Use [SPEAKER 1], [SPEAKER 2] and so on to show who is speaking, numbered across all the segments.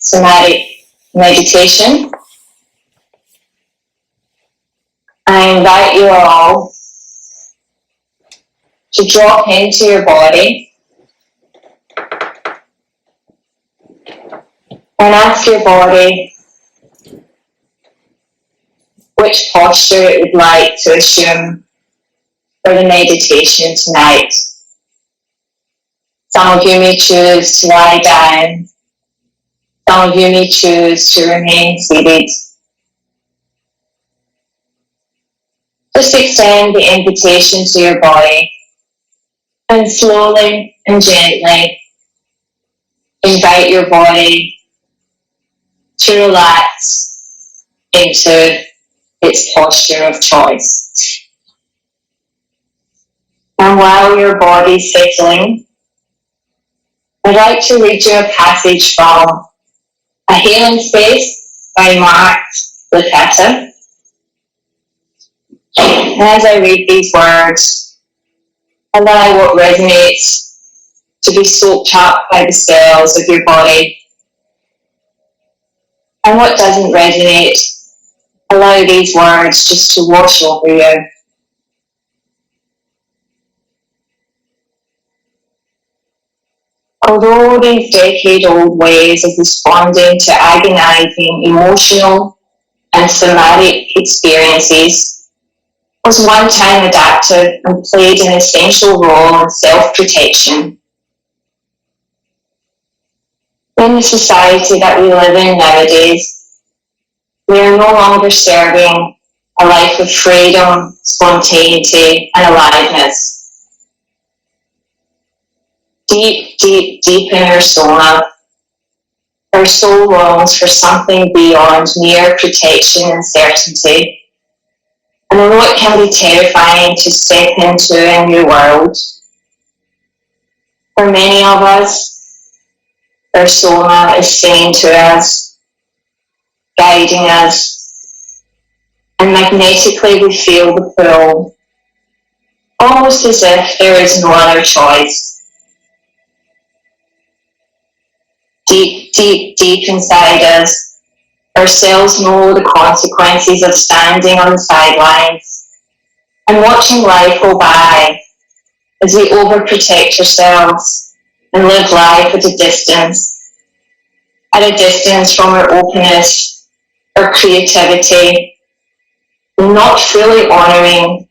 [SPEAKER 1] somatic meditation. I invite you all to drop into your body and ask your body which posture it would like to assume for the meditation tonight. Some of you may choose to lie down. Some of you may choose to remain seated. Just extend the invitation to your body and slowly and gently invite your body to relax into its posture of choice. And while your body's settling, I'd like to read you a passage from A Healing Space by Matt Licata. And as I read these words, allow what resonates to be soaked up by the cells of your body. And what doesn't resonate, allow these words just to wash over you. Although these decade-old ways of responding to agonizing emotional and somatic experiences was one time adaptive and played an essential role in self-protection, in the society that we live in nowadays, we are no longer serving a life of freedom, spontaneity, and aliveness. Deep, deep, deep in our soma, our soul longs for something beyond mere protection and certainty. And although it can be terrifying to step into a new world, for many of us, our soma is saying to us, guiding us, and magnetically we feel the pull, almost as if there is no other choice. Deep, deep, deep inside us, our cells know the consequences of standing on the sidelines and watching life go by as we overprotect ourselves and live life at a distance from our openness, our creativity, and not fully honouring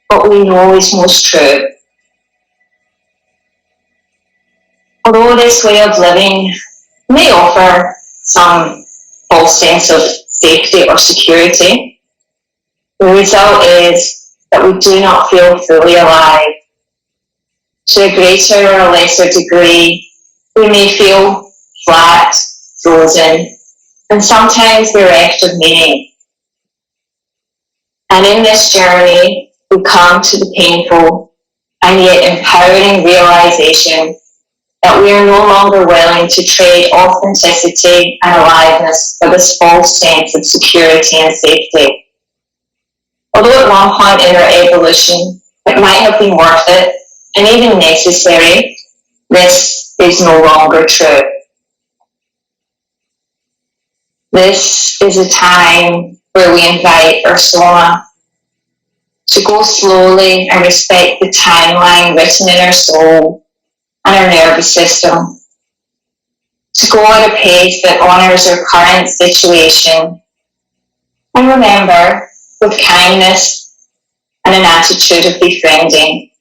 [SPEAKER 1] what we know is most true. Although this way of living may offer some false sense of safety or security, the result is that we do not feel fully alive. To a greater or lesser degree, we may feel flat, frozen, and sometimes bereft of meaning. And in this journey, we come to the painful and yet empowering realization that we are no longer willing to trade authenticity and aliveness for this false sense of security and safety. Although at one point in our evolution, it might have been worth it and even necessary, this is no longer true. This is a time where we invite our soma to go slowly and respect the timeline written in our soul and our nervous system, to go at a pace that honours our current situation, and remember, with kindness and an attitude of befriending,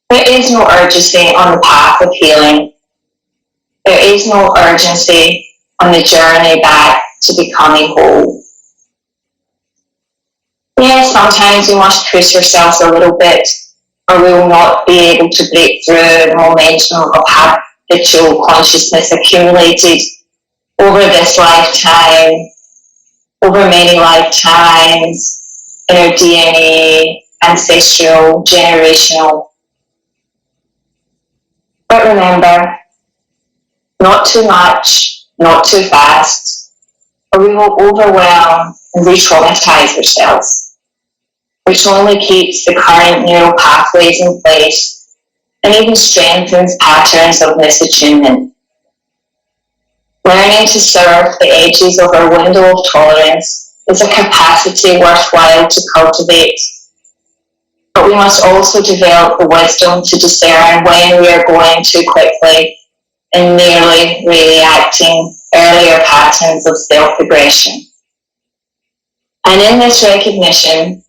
[SPEAKER 1] there is no urgency on the path of healing. There is no urgency on the journey back to becoming whole. Yes, sometimes we must push ourselves a little bit, or we will not be able to break through the momentum of habitual consciousness accumulated over this lifetime, over many lifetimes, in our DNA, ancestral, generational. But remember, not too much, not too fast, or we will overwhelm and re-traumatize ourselves, which only keeps the current neural pathways in place and even strengthens patterns of misattunement. Learning to serve the edges of our window of tolerance is a capacity worthwhile to cultivate. But we must also develop the wisdom to discern when we are going too quickly and merely reacting earlier patterns of self-aggression. And in this recognition,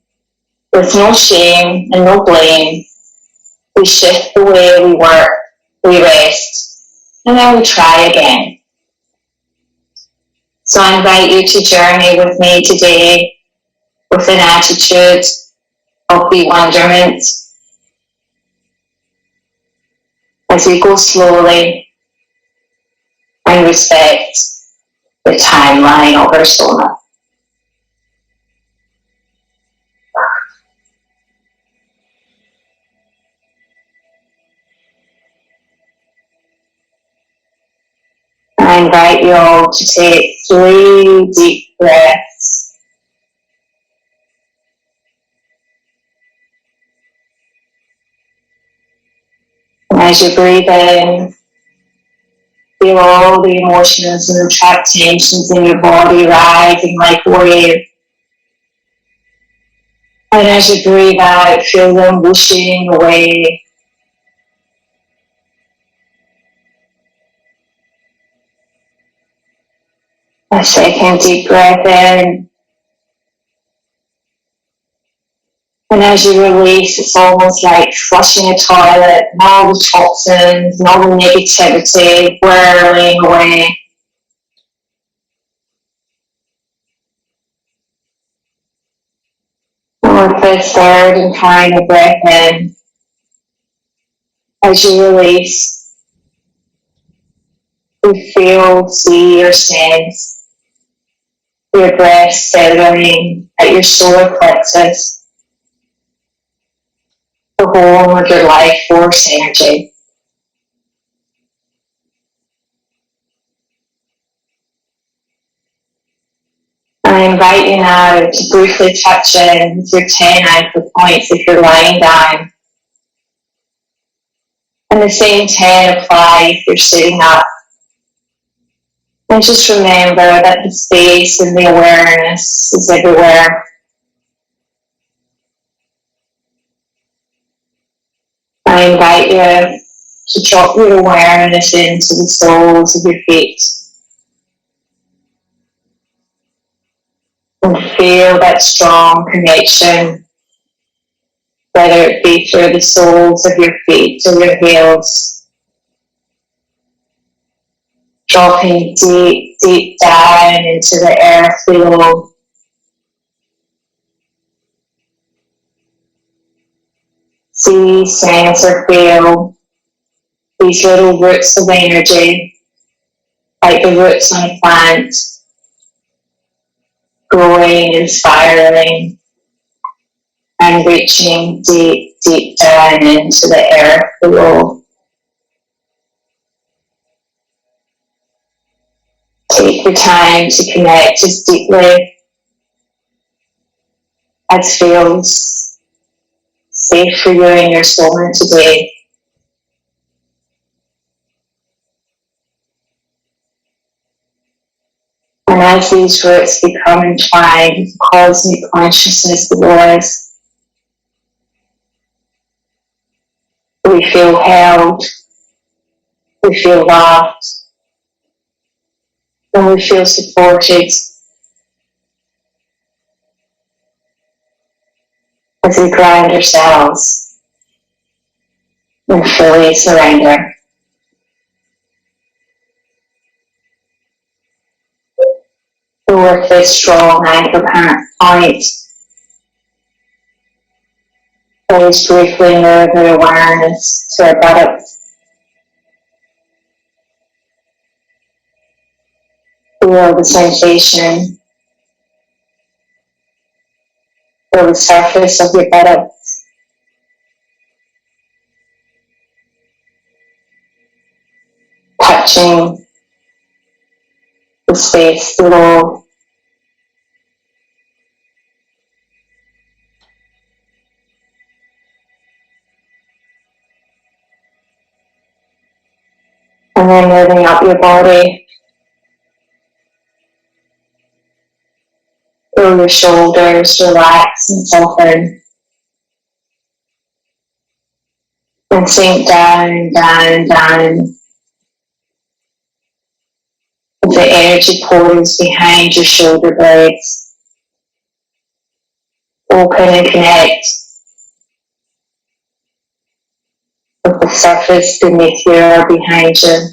[SPEAKER 1] with no shame and no blame, we shift the way we work, we rest, and then we try again. So I invite you to journey with me today with an attitude of bewilderment as we go slowly and respect the timeline of our soma. I invite you all to take 3 deep breaths. And as you breathe in, feel all the emotions and the trapped tensions in your body rising like a wave. And as you breathe out, feel them whooshing away. A second deep breath in. And as you release, it's almost like flushing a toilet, and all the toxins and all the negativity whirling away. And with the third and final breath in, as you release, you feel, see, or sense your breath settling at your solar plexus, the home of your life force energy. I invite you now to briefly touch in with your 10 anchor points if you're lying down. And the same 10 apply if you're sitting up. And just remember that the space and the awareness is everywhere. I invite you to drop your awareness into the soles of your feet and feel that strong connection, whether it be through the soles of your feet or your heels, dropping deep, deep down into the earth below. See, sense, or feel these little roots of energy, like the roots on a plant, growing and spiraling and reaching deep, deep down into the earth below. Take the time to connect as deeply as feels safe for you in your soma today. And as these roots become entwined with the cosmic consciousness below us, we feel held, we feel loved, and we feel supported as we ground ourselves and fully surrender. With this strong anchor point, always briefly move your awareness to our buttocks. Feel the sensation, feel the surface of your buttocks. Touching the space below. And then moving up your body feel your shoulders relax and soften and sink down, down, down. The energy pores behind your shoulder blades. Open and connect with the surface beneath you or behind you.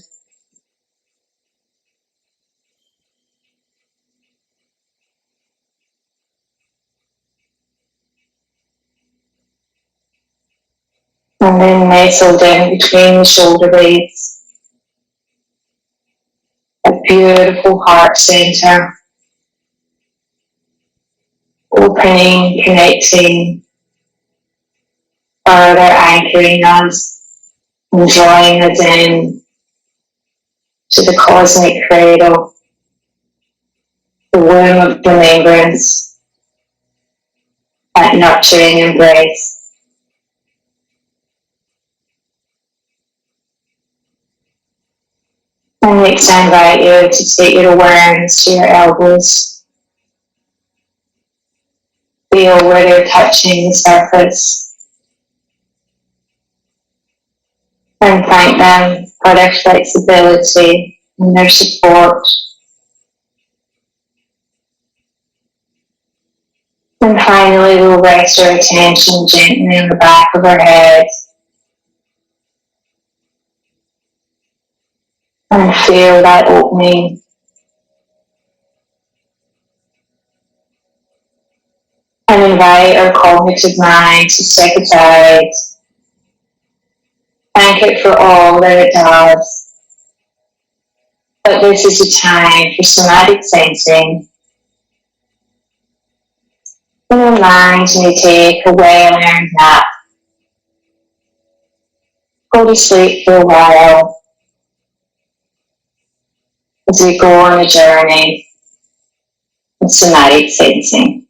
[SPEAKER 1] And then nestle down between the shoulder blades. A beautiful heart center. Opening, connecting, further anchoring us and drawing us in to the cosmic cradle, the womb of remembrance, that nurturing embrace. And next I invite you to take your awareness to your elbows. Feel where they're touching the surface. And thank them for their flexibility and their support. And finally, we'll rest our attention gently on the back of our head. And feel that opening. And invite our cognitive mind to step aside. Thank it for all that it does. But this is a time for somatic sensing. And our mind may take a well-earned nap. Go to sleep for a while as we go on a journey of somatic sensing.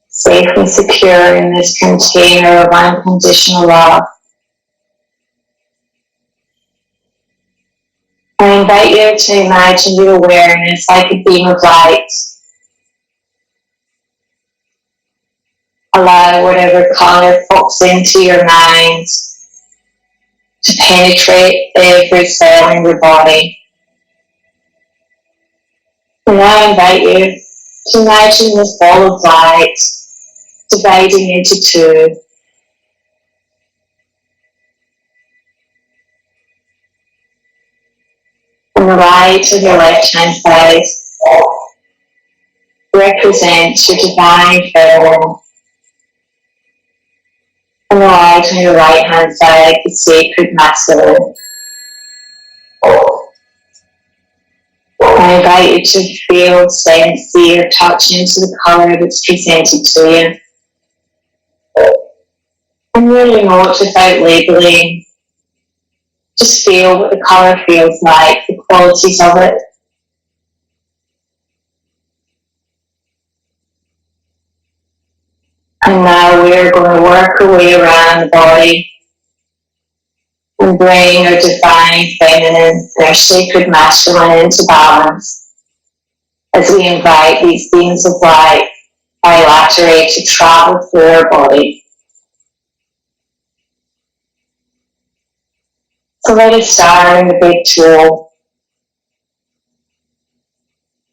[SPEAKER 1] Safe and secure in this container of unconditional love. I invite you to imagine your awareness like a beam of light. Allow whatever color pops into your mind to penetrate every cell in your body. And I invite you to imagine this ball of light dividing into two. And the light on your left hand side represents your divine feminine. And the light on your right hand side is sacred masculine. I invite you to feel, sense, see, or touch into the colour that's presented to you. And really note without labelling. Just feel what the colour feels like, the qualities of it. And now we're going to work our way around the body and bring our divine feminine and our sacred masculine into balance as we invite these beams of light bilaterally to travel through our body. So let us start in the big toe.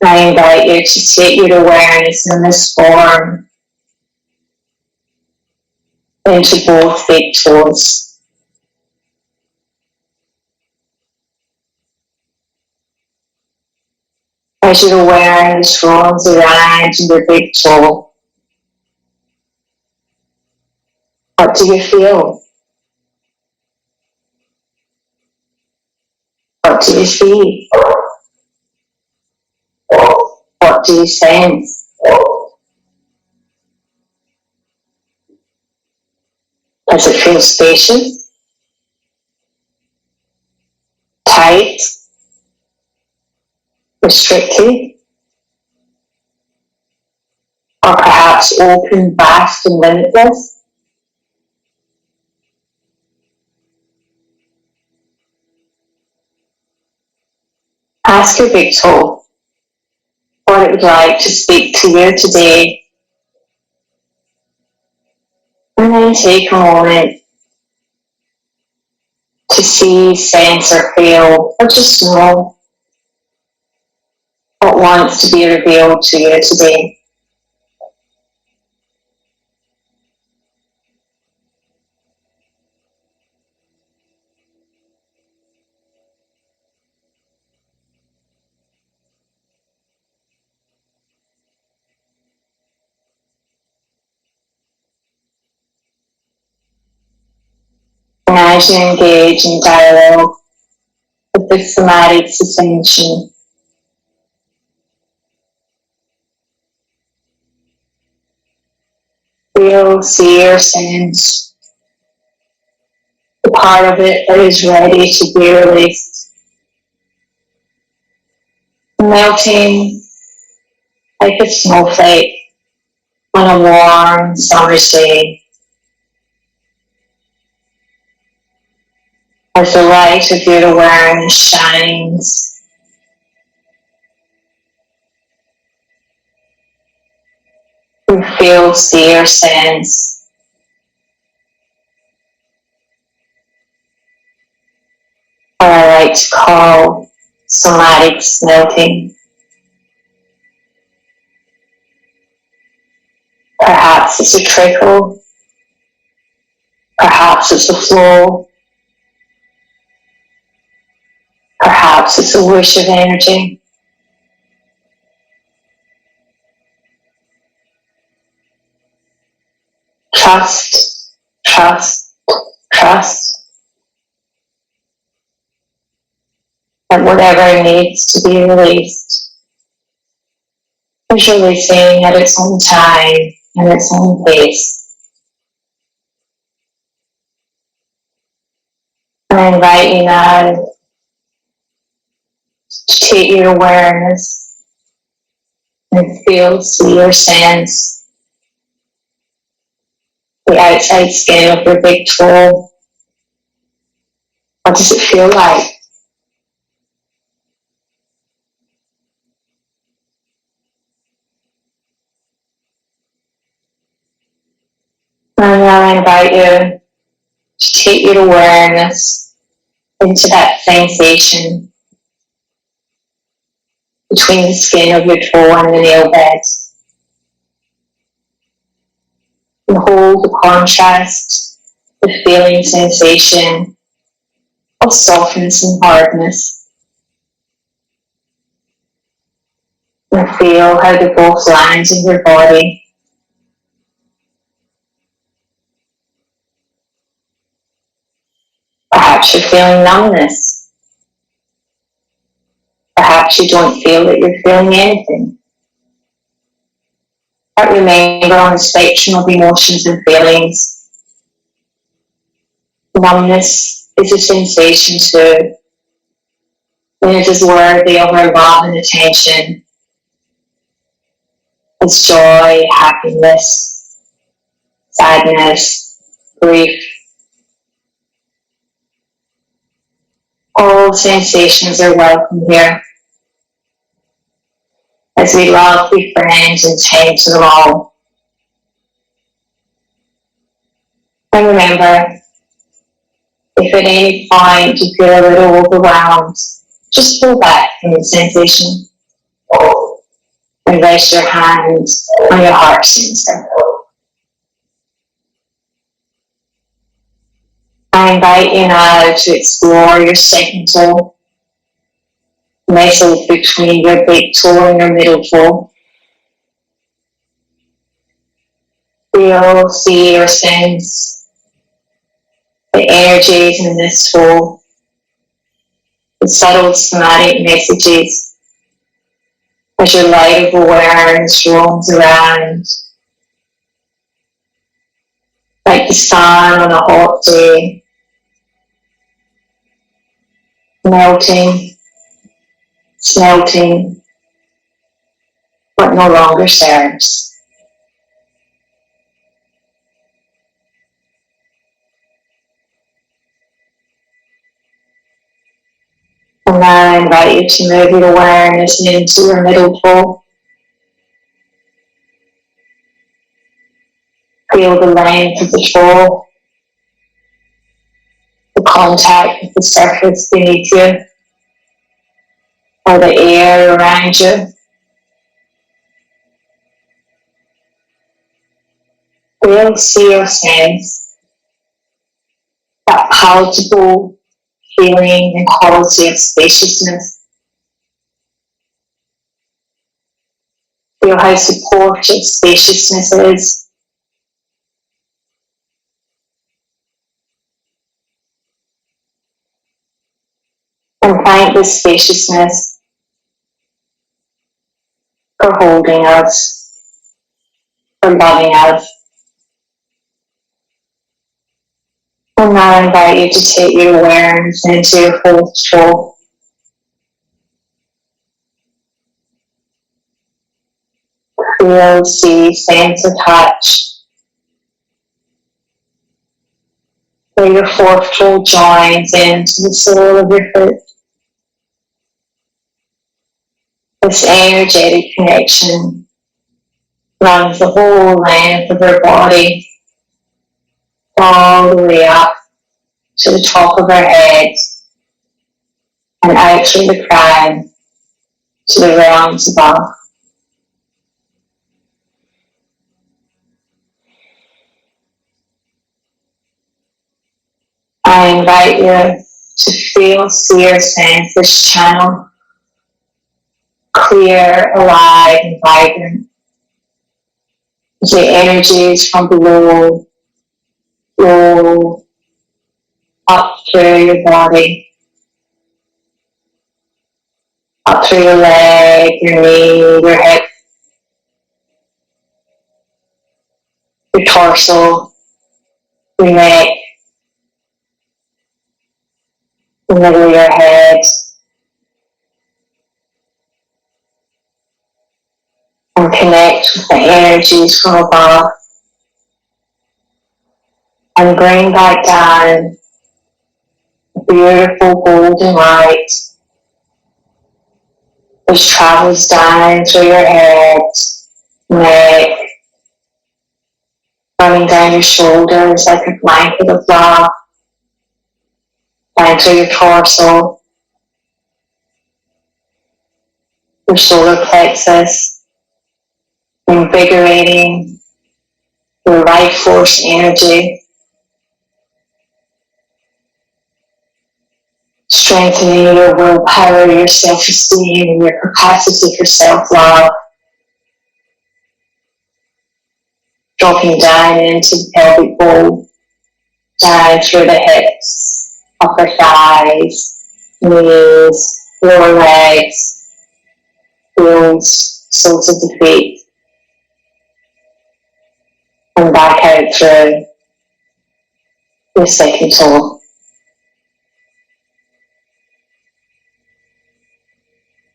[SPEAKER 1] I invite you to take your awareness in this form into both big toes. As your awareness roams around your big toe, what do you feel? What do you see? What do you sense? Does it feel spacious? Tight? Restricted? or perhaps open, vast and limitless. Ask your big toe what it would like to speak to you today, and then take a moment to see, sense or feel, or just know what wants to be revealed to you today. And as you engage in dialogue with the somatic ascension, feel, see or sense the part of it that is ready to be released, melting like a snowflake on a warm summer's day. As the light of your awareness shines, you feel, see or sense what I like to call somatic melting. Perhaps it's a trickle, perhaps it's a flow, perhaps it's a whoosh of energy. Trust, trust, trust that whatever needs to be released is releasing at its own time and its own pace. I invite you now to take your awareness and feel, see or sense the outside skin of your big toe. What does it feel like? And now I invite you to take your awareness into that sensation between the skin of your toe and the nail bed. And hold the contrast, the feeling sensation of softness and hardness. And feel how they both land in your body. Perhaps you're feeling numbness. Perhaps you don't feel that you're feeling anything. But remember, on the spectrum of emotions and feelings, numbness is a sensation too, and it is worthy of our love and attention. It's joy, happiness, sadness, grief. All sensations are welcome here, as we love, befriend, and tend to them all. And remember, if at any point you feel a little overwhelmed, just pull back from the sensation and rest your hand on your heart center. I invite you now to explore your second toe, nestled between your big toe and your middle toe. Feel, see, or sense the energies in this toe, the subtle somatic messages as your light of awareness roams around like the sun on a hot day, melting, smelting what no longer serves. And now I invite you to move your awareness into your middle toe. Feel the length of the toe, the contact with the surface beneath you, or the air around you. Feel, see or sense that palatable feeling and quality of spaciousness. Feel how supportive spaciousness is. And thank this spaciousness for holding us, for loving us. And now I invite you to take your awareness into your fourth toe. Feel, see, sense, or touch where your fourth toe joins into the sole of your foot. This energetic connection runs the whole length of our body, all the way up to the top of our head and out through the crown to the realms above. I invite you to feel, see, or sense this channel clear, alive, and vibrant. The energies from below flow up through your body, up through your leg, your knee, your hip, your torso, your neck, the middle of your head, and connect with the energies from above. And bring back down a beautiful golden light which travels down through your head, neck, running down your shoulders like a blanket of love, down through your torso, your solar plexus, invigorating your life force energy, strengthening your willpower, your self-esteem, and your capacity for self-love, dropping down into the pelvic bowl, down through the hips, upper thighs, knees, lower legs, heels, soles of the feet, and back out through your second toe.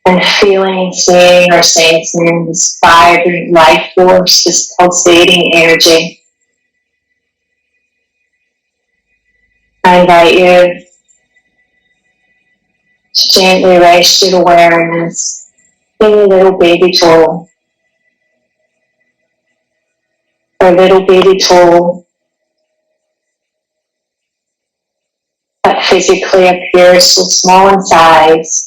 [SPEAKER 1] And feeling, seeing, or sensing this vibrant life force, this pulsating energy. I invite you to gently rest your awareness in your little baby toe. Our little baby toe that physically appears so small in size,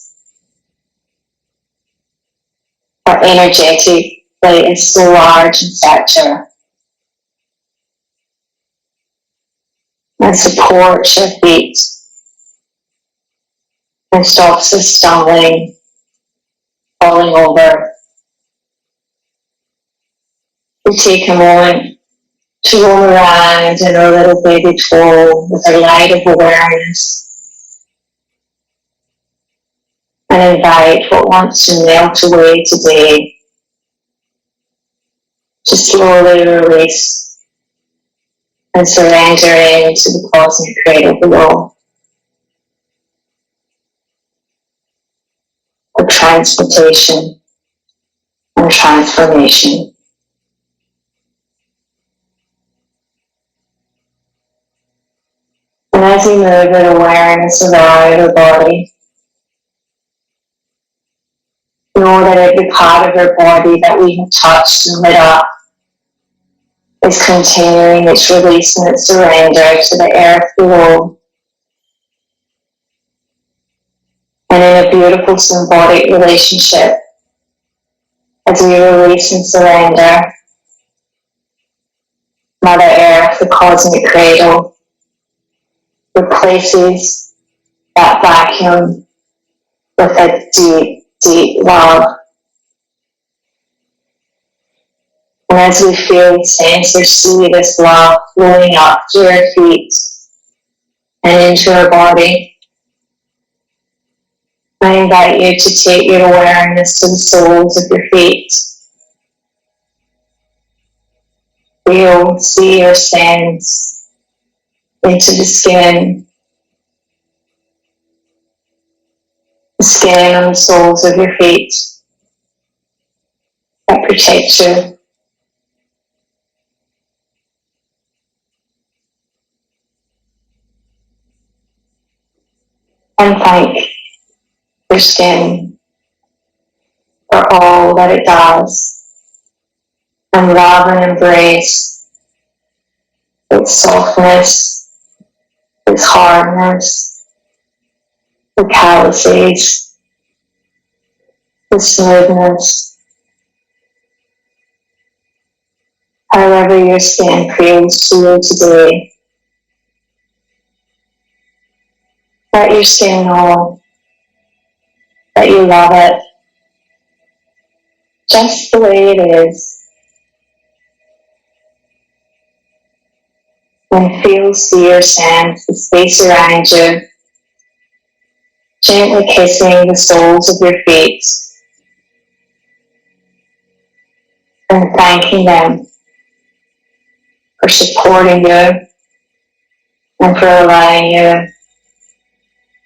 [SPEAKER 1] but energetically is so large in stature, and supports your feet and stops us stumbling, falling over. We take a moment to roll around in our little baby toe with a light of awareness and invite what wants to melt away today to slowly release and surrender into the cosmic cradle below. For transmutation and transformation. And as we move with awareness around our body, Know that every part of our body that we have touched and lit up is continuing its release and its surrender to the earth below. And in a beautiful symbolic relationship, as we release and surrender, Mother Earth, the cosmic cradle, replaces that vacuum with a deep, deep love. And as we feel, sense, or see this love flowing up to our feet and into our body, I invite you to take your awareness to the soles of your feet. Feel, see, or sense into the skin on the soles of your feet that protect you. And thank your skin for all that it does. And love and embrace its softness, its hardness, the calluses, the smoothness, however your skin feels to you today. Let your skin know that you love it just the way it is. And feel, see, or sense the space around you, gently kissing the soles of your feet and thanking them for supporting you and for allowing you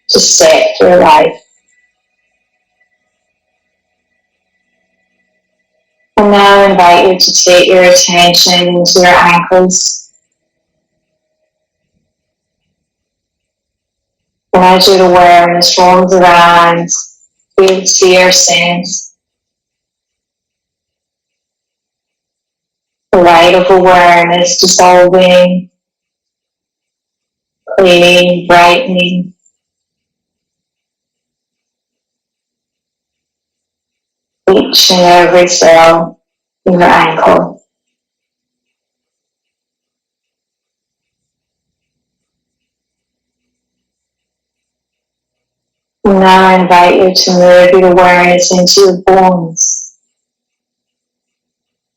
[SPEAKER 1] to set your life. And now I invite you to take your attention into your ankles. And as your awareness roams around, feel, see, or sense the light of awareness dissolving, cleaning, brightening each and every cell in your ankle. And now I invite you to move your awareness into your bones,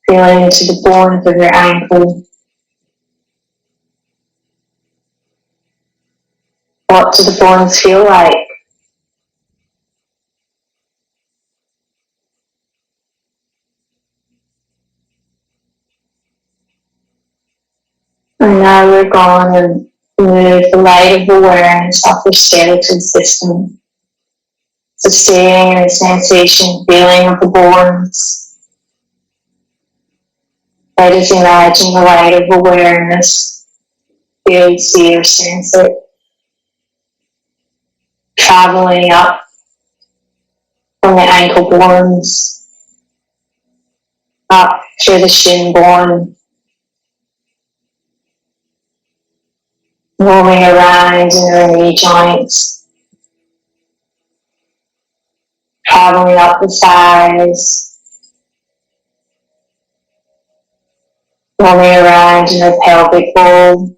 [SPEAKER 1] feeling into the bones of your ankle. What do the bones feel like? And now we're going to move the light of awareness up your skeletal system. So staying in the sensation, feeling of the bones. Let us imagine the light of awareness, feel, see, or sense it, traveling up from the ankle bones, up through the shin bone, moving around in your knee joints, traveling up the thighs, moving around in the pelvic bowl,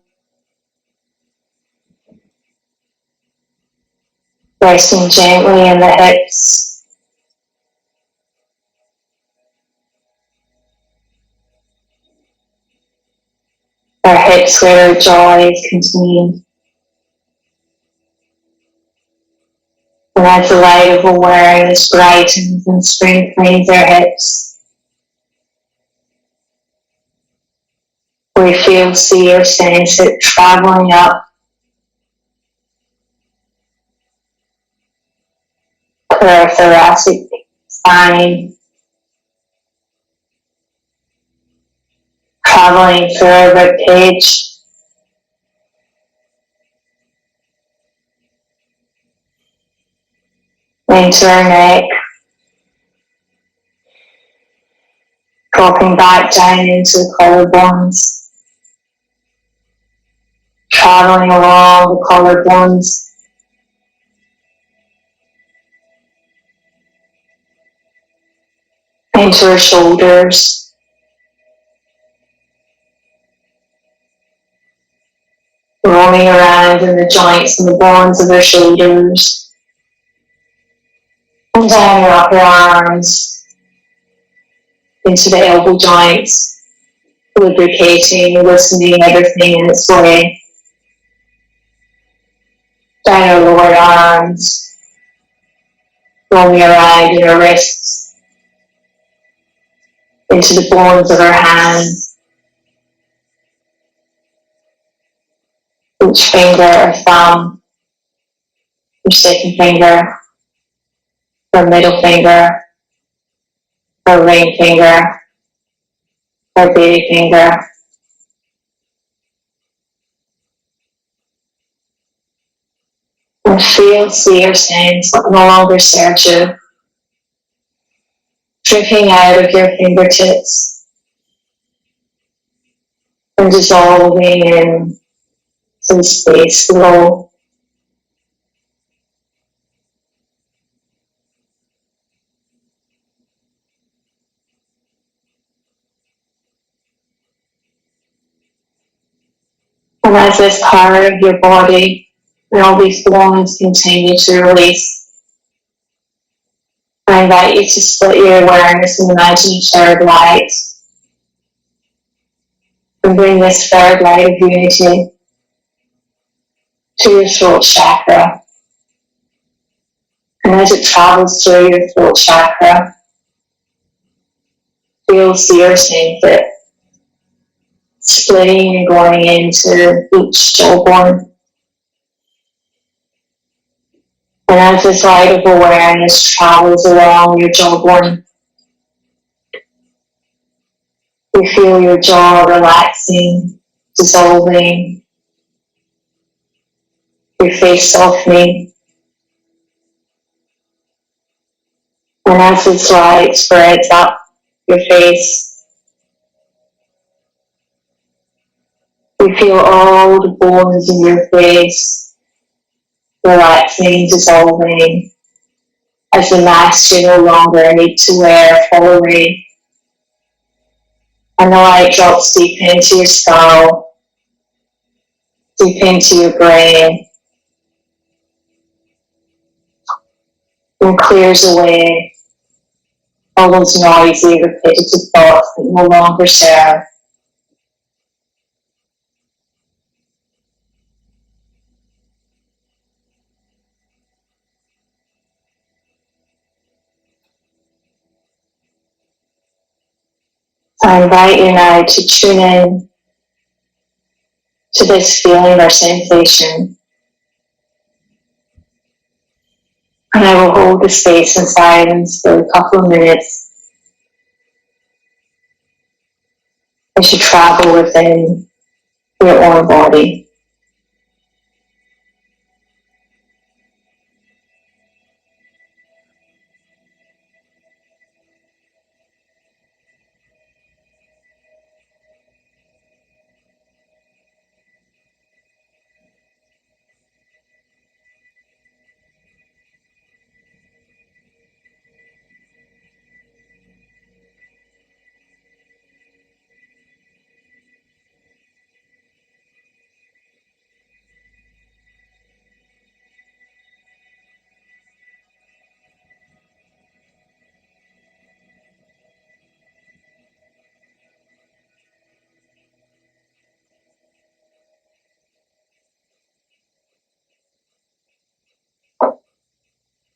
[SPEAKER 1] resting gently in the hips, our hips where our jaw is contained. And as the light of awareness brightens and strengthens our hips, we feel, see, or sense it traveling up to our thoracic spine, traveling through our ribcage, into our neck, dropping back down into the collarbones, traveling along the collarbones, into her shoulders, roaming around in the joints and the bones of her shoulders, and down her upper arms, into the elbow joints, lubricating, loosening everything in its way, down her lower arms, roaming around in her wrists, into the bones of her hands, each finger or thumb, her second finger, her middle finger, her ring finger, her baby finger, and feel, see, or sense what no longer serves you, dripping out of your fingertips and dissolving in some space below. And as this part of your body and all these bones continue to release, I invite you to split your awareness and imagine a third light and bring this third light of unity to your throat chakra. And as it travels through your throat chakra, feel, see, or sense it splitting and going into each jawbone. And as this light of awareness travels along your jawbone, you feel your jaw relaxing, dissolving, your face softening. And as this light spreads up your face, you feel all the bones in your face relaxing, dissolving, as the mask you no longer need to wear fall away. And the light drops deep into your skull, deep into your brain, and clears away all those noisy, repetitive thoughts that no longer serve. I invite you now to tune in to this feeling or sensation. And I will hold the space in silence for a couple of minutes as you travel within your own body.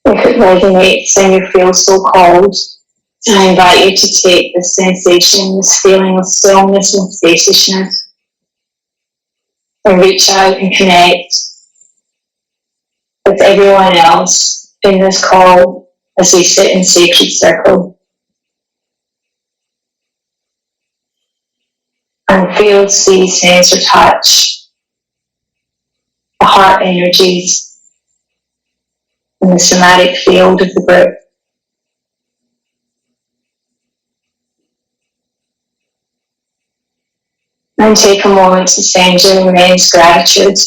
[SPEAKER 1] If it resonates and you feel so called, I invite you to take this sensation, this feeling of stillness and spaciousness, and reach out and connect with everyone else in this call as we sit in sacred circle. And feel, see, sense, or touch the heart energies in the somatic field of the group. And take a moment to send your immense gratitude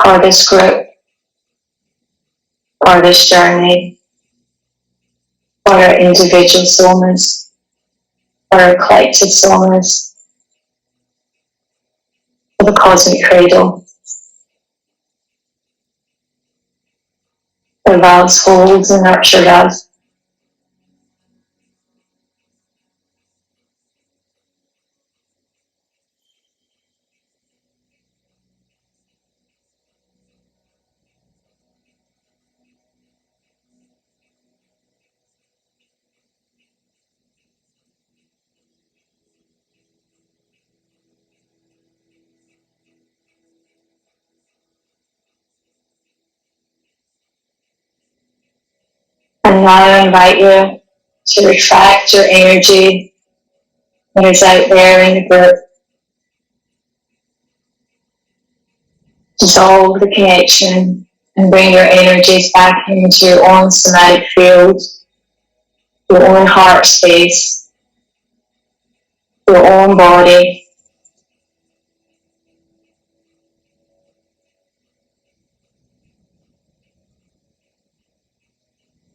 [SPEAKER 1] for this group, for this journey, for our individual somas, for our collective somas, for the cosmic cradle. The loves holds and nurture us. And now I invite you to retract your energy that is out there in the group. Dissolve the connection and bring your energies back into your own somatic field, your own heart space, your own body.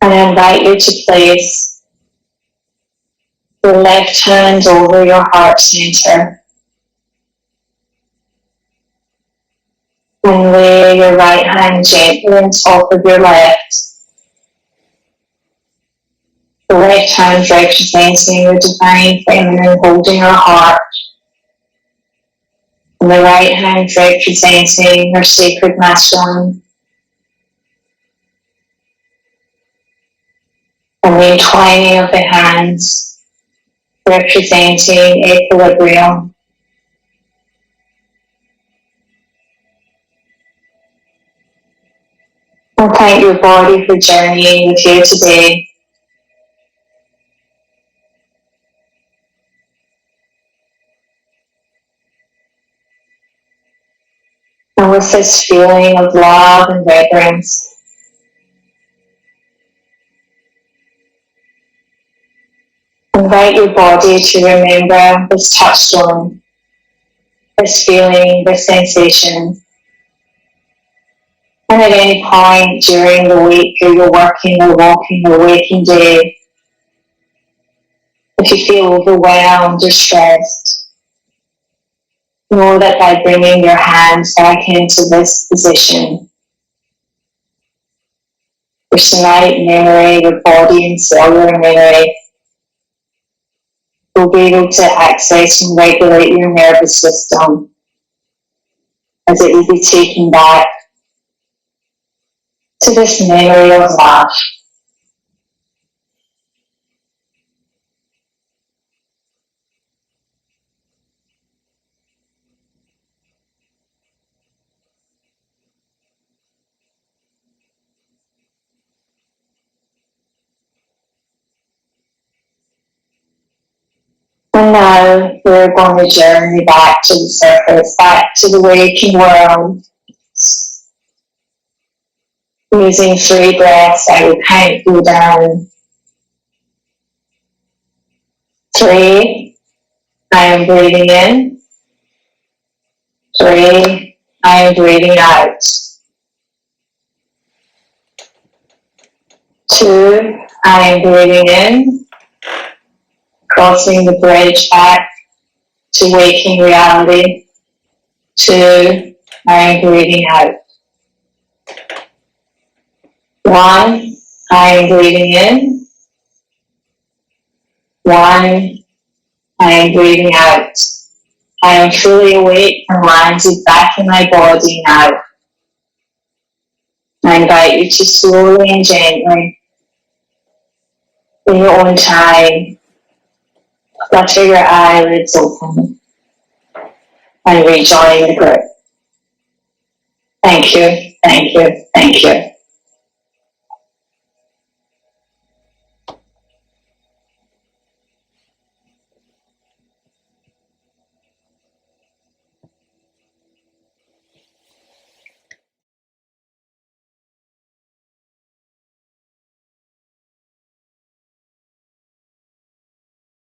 [SPEAKER 1] And I invite you to place your left hand over your heart center and lay your right hand gently on top of your left. The left hand representing your divine feminine holding your heart, and the right hand representing your sacred masculine. And the entwining of the hands representing equilibrium. And thank your body for journeying with you today. And with this feeling of love and reverence, invite your body to remember this touchstone, this feeling, this sensation. And at any point during the week or your working or walking or waking day, if you feel overwhelmed or stressed, know that by bringing your hands back into this position, your somatic memory, your body and cellular memory will be able to access and regulate your nervous system as it will be taken back to this memory of love. And now we're going to journey back to the surface, back to the waking world. Using 3 breaths, I will count you down. 3, I am breathing in. 3, I am breathing out. 2, I am breathing in, crossing the bridge back to waking reality. 2, I am breathing out. 1, I am breathing in. 1, I am breathing out. I am fully awake and landed back in my body now. I invite you to slowly and gently, in your own time, flutter your eyelids open and rejoin the group. Thank you, thank you, thank you.